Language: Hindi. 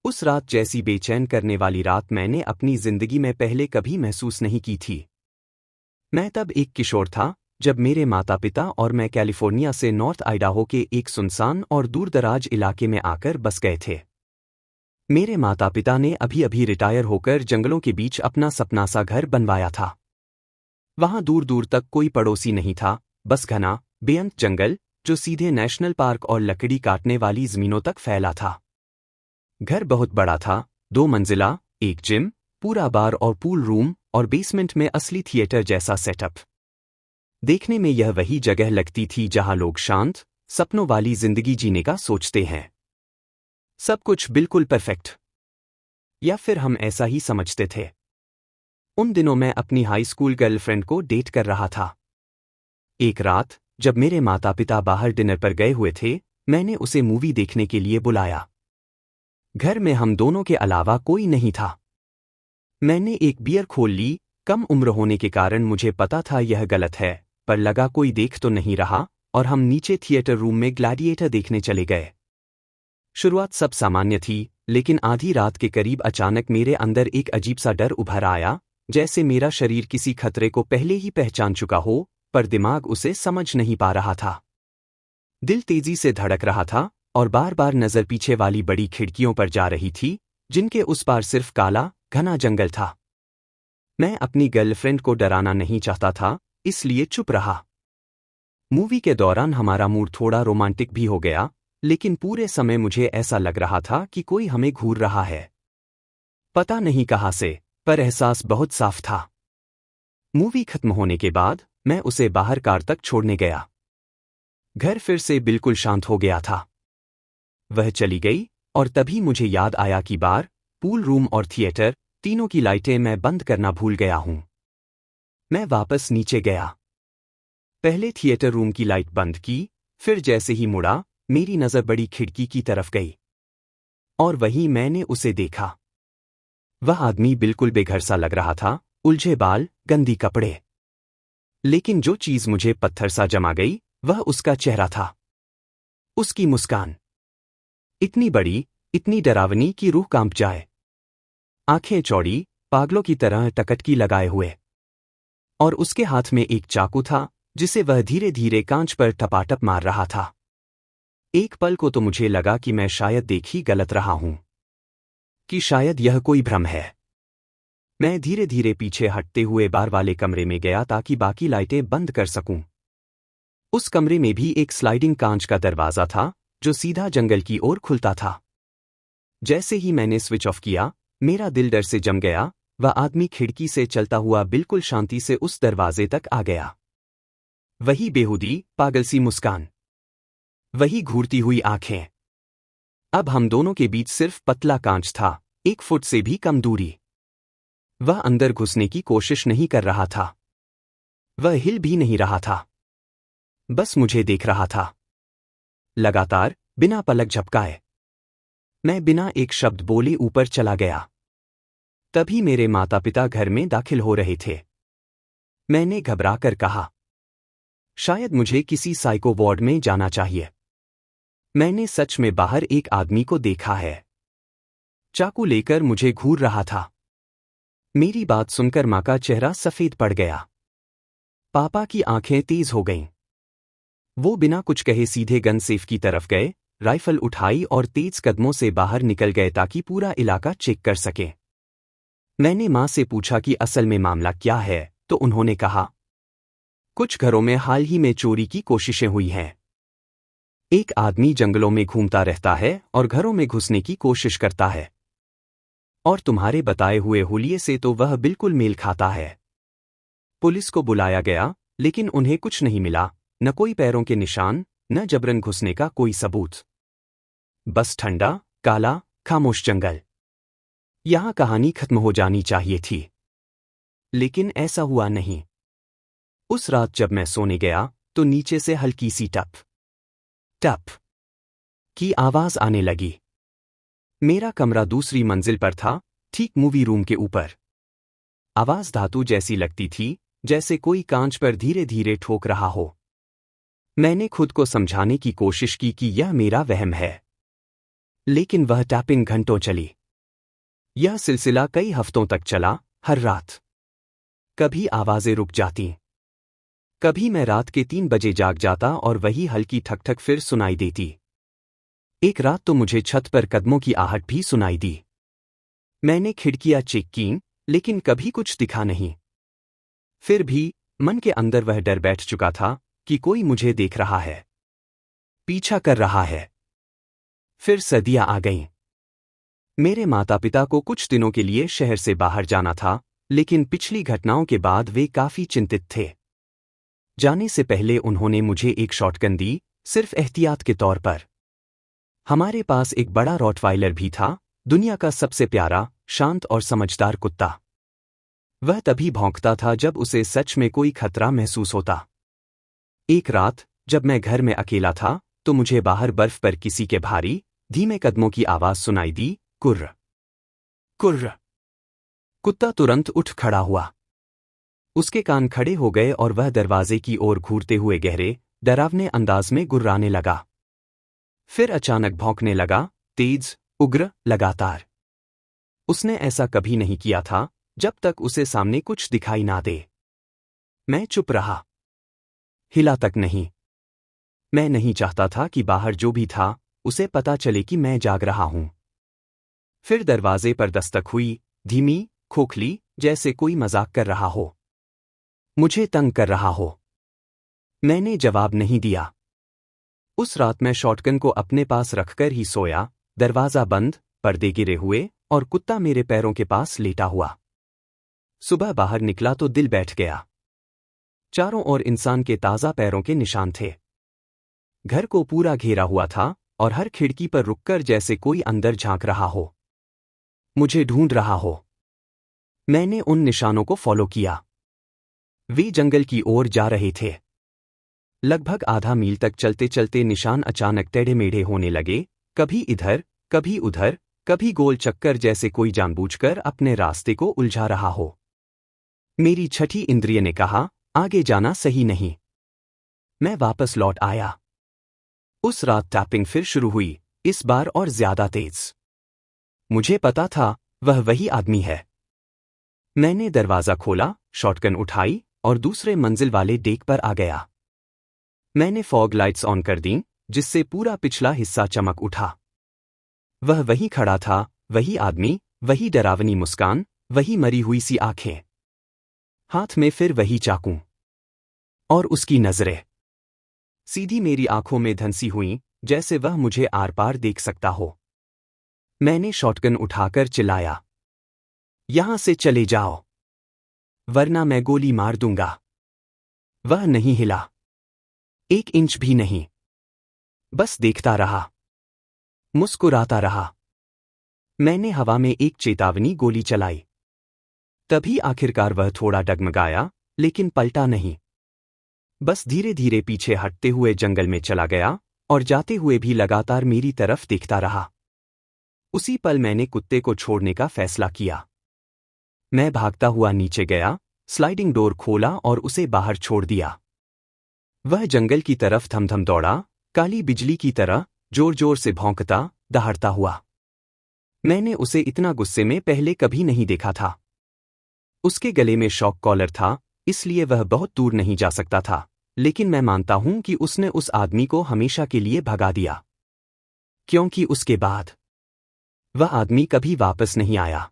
उस रात जैसी बेचैन करने वाली रात मैंने अपनी जिंदगी में पहले कभी महसूस नहीं की थी। मैं तब एक किशोर था जब मेरे माता पिता और मैं कैलिफोर्निया से नॉर्थ आइडाहो के एक सुनसान और दूरदराज इलाके में आकर बस गए थे। मेरे माता पिता ने अभी अभी रिटायर होकर जंगलों के बीच अपना सपना सा घर बनवाया था। वहां दूर दूर तक कोई पड़ोसी नहीं था, बस घना बेअंत जंगल जो सीधे नेशनल पार्क और लकड़ी काटने वाली जमीनों तक फैला था। घर बहुत बड़ा था, 2 मंजिला, एक जिम, पूरा बार और पूल रूम और बेसमेंट में असली थिएटर जैसा सेटअप। देखने में यह वही जगह लगती थी जहां लोग शांत, सपनों वाली जिंदगी जीने का सोचते हैं। सब कुछ बिल्कुल परफेक्ट, या फिर हम ऐसा ही समझते थे। उन दिनों मैं अपनी हाई स्कूल गर्लफ्रेंड को डेट कर रहा था। एक रात जब मेरे माता पिता बाहर डिनर पर गए हुए थे, मैंने उसे मूवी देखने के लिए बुलाया। घर में हम दोनों के अलावा कोई नहीं था। मैंने एक बियर खोल ली। कम उम्र होने के कारण मुझे पता था यह गलत है, पर लगा कोई देख तो नहीं रहा और हम नीचे थिएटर रूम में ग्लैडिएटर देखने चले गए। शुरुआत सब सामान्य थी, लेकिन आधी रात के करीब अचानक मेरे अंदर एक अजीब सा डर उभर आया, जैसे मेरा शरीर किसी खतरे को पहले ही पहचान चुका हो, पर दिमाग उसे समझ नहीं पा रहा था। दिल तेजी से धड़क रहा था और बार बार नजर पीछे वाली बड़ी खिड़कियों पर जा रही थी, जिनके उस पार सिर्फ काला घना जंगल था। मैं अपनी गर्लफ्रेंड को डराना नहीं चाहता था, इसलिए चुप रहा। मूवी के दौरान हमारा मूड थोड़ा रोमांटिक भी हो गया, लेकिन पूरे समय मुझे ऐसा लग रहा था कि कोई हमें घूर रहा है। पता नहीं कहां से, पर एहसास बहुत साफ था। मूवी खत्म होने के बाद मैं उसे बाहर कार तक छोड़ने गया। घर फिर से बिल्कुल शांत हो गया था। वह चली गई और तभी मुझे याद आया कि बार, पूल रूम और थिएटर तीनों की लाइटें मैं बंद करना भूल गया हूं। मैं वापस नीचे गया। पहले थिएटर रूम की लाइट बंद की, फिर जैसे ही मुड़ा, मेरी नजर बड़ी खिड़की की तरफ गई। और वहीं मैंने उसे देखा। वह आदमी बिल्कुल बेघर सा लग रहा था, उलझे बाल, गंदी कपड़े। लेकिन जो चीज मुझे पत्थर सा जमा गई, वह उसका चेहरा था। उसकी मुस्कान इतनी बड़ी, इतनी डरावनी कि रूह कांप जाए। आंखें चौड़ी, पागलों की तरह टकटकी लगाए हुए। और उसके हाथ में एक चाकू था, जिसे वह धीरे धीरे कांच पर टपाटप मार रहा था। एक पल को तो मुझे लगा कि मैं शायद देख ही गलत रहा हूं, कि शायद यह कोई भ्रम है। मैं धीरे धीरे पीछे हटते हुए बार वाले कमरे में गया ताकि बाकी लाइटें बंद कर सकूं। उस कमरे में भी एक स्लाइडिंग कांच का दरवाजा था, जो सीधा जंगल की ओर खुलता था। जैसे ही मैंने स्विच ऑफ किया, मेरा दिल डर से जम गया। वह आदमी खिड़की से चलता हुआ बिल्कुल शांति से उस दरवाजे तक आ गया। वही बेहुदी, पागल सी मुस्कान, वही घूरती हुई आंखें। अब हम दोनों के बीच सिर्फ पतला कांच था, 1 फुट से भी कम दूरी। वह अंदर घुसने की कोशिश नहीं कर रहा था। वह हिल भी नहीं रहा था, बस मुझे देख रहा था, लगातार, बिना पलक झपकाए। मैं बिना एक शब्द बोले ऊपर चला गया। तभी मेरे माता पिता घर में दाखिल हो रहे थे। मैंने घबराकर कहा, शायद मुझे किसी साइको वार्ड में जाना चाहिए। मैंने सच में बाहर एक आदमी को देखा है। चाकू लेकर मुझे घूर रहा था। मेरी बात सुनकर मां का चेहरा सफेद पड़ गया। पापा की आंखें तेज हो गईं। वो बिना कुछ कहे सीधे गन सेफ की तरफ गए, राइफल उठाई और तेज कदमों से बाहर निकल गए ताकि पूरा इलाका चेक कर सके। मैंने मां से पूछा कि असल में मामला क्या है, तो उन्होंने कहा, कुछ घरों में हाल ही में चोरी की कोशिशें हुई हैं। एक आदमी जंगलों में घूमता रहता है और घरों में घुसने की कोशिश करता है। और तुम्हारे बताए हुए हुलिये से तो वह बिल्कुल मेल खाता है। पुलिस को बुलाया गया, लेकिन उन्हें कुछ नहीं मिला, न कोई पैरों के निशान, न जबरन घुसने का कोई सबूत। बस ठंडा, काला, खामोश जंगल। यहां कहानी खत्म हो जानी चाहिए थी, लेकिन ऐसा हुआ नहीं। उस रात जब मैं सोने गया, तो नीचे से हल्की सी टप टप की आवाज आने लगी। मेरा कमरा दूसरी मंजिल पर था, ठीक मूवी रूम के ऊपर। आवाज धातु जैसी लगती थी, जैसे कोई कांच पर धीरे धीरे ठोक रहा हो। मैंने खुद को समझाने की कोशिश की कि यह मेरा वहम है। लेकिन वह टैपिंग घंटों चली। यह सिलसिला कई हफ्तों तक चला, हर रात। कभी आवाजें रुक जातीं। कभी मैं रात के 3 बजे जाग जाता और वही हल्की ठक-ठक फिर सुनाई देती। एक रात तो मुझे छत पर कदमों की आहट भी सुनाई दी। मैंने खिड़कियां चेक कीं, लेकिन कभी कुछ दिखा नहीं। फिर भी मन के अंदर वह डर बैठ चुका था कि कोई मुझे देख रहा है, पीछा कर रहा है। फिर सर्दियां आ गईं। मेरे माता पिता को कुछ दिनों के लिए शहर से बाहर जाना था, लेकिन पिछली घटनाओं के बाद वे काफी चिंतित थे। जाने से पहले उन्होंने मुझे एक शॉटगन दी, सिर्फ एहतियात के तौर पर। हमारे पास एक बड़ा रॉटवाइलर भी था, दुनिया का सबसे प्यारा, शांत और समझदार कुत्ता। वह तभी भौंकता था जब उसे सच में कोई खतरा महसूस होता। एक रात जब मैं घर में अकेला था, तो मुझे बाहर बर्फ पर किसी के भारी, धीमे कदमों की आवाज सुनाई दी, कुर्र कुर्र। कुत्ता तुरंत उठ खड़ा हुआ। उसके कान खड़े हो गए और वह दरवाजे की ओर घूरते हुए गहरे, डरावने अंदाज में गुर्राने लगा। फिर अचानक भौंकने लगा, तेज, उग्र, लगातार। उसने ऐसा कभी नहीं किया था, जब तक उसे सामने कुछ दिखाई ना दे। मैं चुप रहा, हिला तक नहीं। मैं नहीं चाहता था कि बाहर जो भी था, उसे पता चले कि मैं जाग रहा हूं। फिर दरवाजे पर दस्तक हुई, धीमी, खोखली, जैसे कोई मजाक कर रहा हो, मुझे तंग कर रहा हो। मैंने जवाब नहीं दिया। उस रात मैं शॉटगन को अपने पास रखकर ही सोया, दरवाजा बंद, पर्दे गिरे हुए और कुत्ता मेरे पैरों के पास लेटा हुआ। सुबह बाहर निकला तो दिल बैठ गया। चारों ओर इंसान के ताजा पैरों के निशान थे। घर को पूरा घेरा हुआ था और हर खिड़की पर रुककर जैसे कोई अंदर झांक रहा हो, मुझे ढूंढ रहा हो। मैंने उन निशानों को फॉलो किया। वे जंगल की ओर जा रहे थे। लगभग आधा मील तक चलते चलते निशान अचानक टेढ़े मेढ़े होने लगे, कभी इधर, कभी उधर, कभी गोल चक्कर, जैसे कोई जानबूझकर अपने रास्ते को उलझा रहा हो। मेरी छठी इंद्रिय ने कहा, आगे जाना सही नहीं। मैं वापस लौट आया। उस रात टैपिंग फिर शुरू हुई, इस बार और ज्यादा तेज। मुझे पता था, वह वही आदमी है। मैंने दरवाजा खोला, शॉटगन उठाई और दूसरे मंजिल वाले डेक पर आ गया। मैंने फॉग लाइट्स ऑन कर दीं, जिससे पूरा पिछला हिस्सा चमक उठा। वह वहीं खड़ा था, वही आदमी, वही डरावनी मुस्कान, वही मरी हुई सी आंखें। हाथ में फिर वही चाकू। और उसकी नजरें सीधी मेरी आंखों में धंसी हुईं, जैसे वह मुझे आर पार देख सकता हो। मैंने शॉटगन उठाकर चिल्लाया, यहां से चले जाओ, वरना मैं गोली मार दूंगा। वह नहीं हिला, 1 इंच भी नहीं। बस देखता रहा, मुस्कुराता रहा। मैंने हवा में एक चेतावनी गोली चलाई। तभी आखिरकार वह थोड़ा डगमगाया, लेकिन पलटा नहीं। बस धीरे धीरे पीछे हटते हुए जंगल में चला गया और जाते हुए भी लगातार मेरी तरफ देखता रहा। उसी पल मैंने कुत्ते को छोड़ने का फैसला किया। मैं भागता हुआ नीचे गया, स्लाइडिंग डोर खोला और उसे बाहर छोड़ दिया। वह जंगल की तरफ थम-थम दौड़ा, काली बिजली की तरह, जोर जोर से भौंकता, दहाड़ता हुआ। मैंने उसे इतना गुस्से में पहले कभी नहीं देखा था। उसके गले में शॉक कॉलर था, इसलिए वह बहुत दूर नहीं जा सकता था, लेकिन मैं मानता हूं कि उसने उस आदमी को हमेशा के लिए भगा दिया। क्योंकि उसके बाद वह आदमी कभी वापस नहीं आया।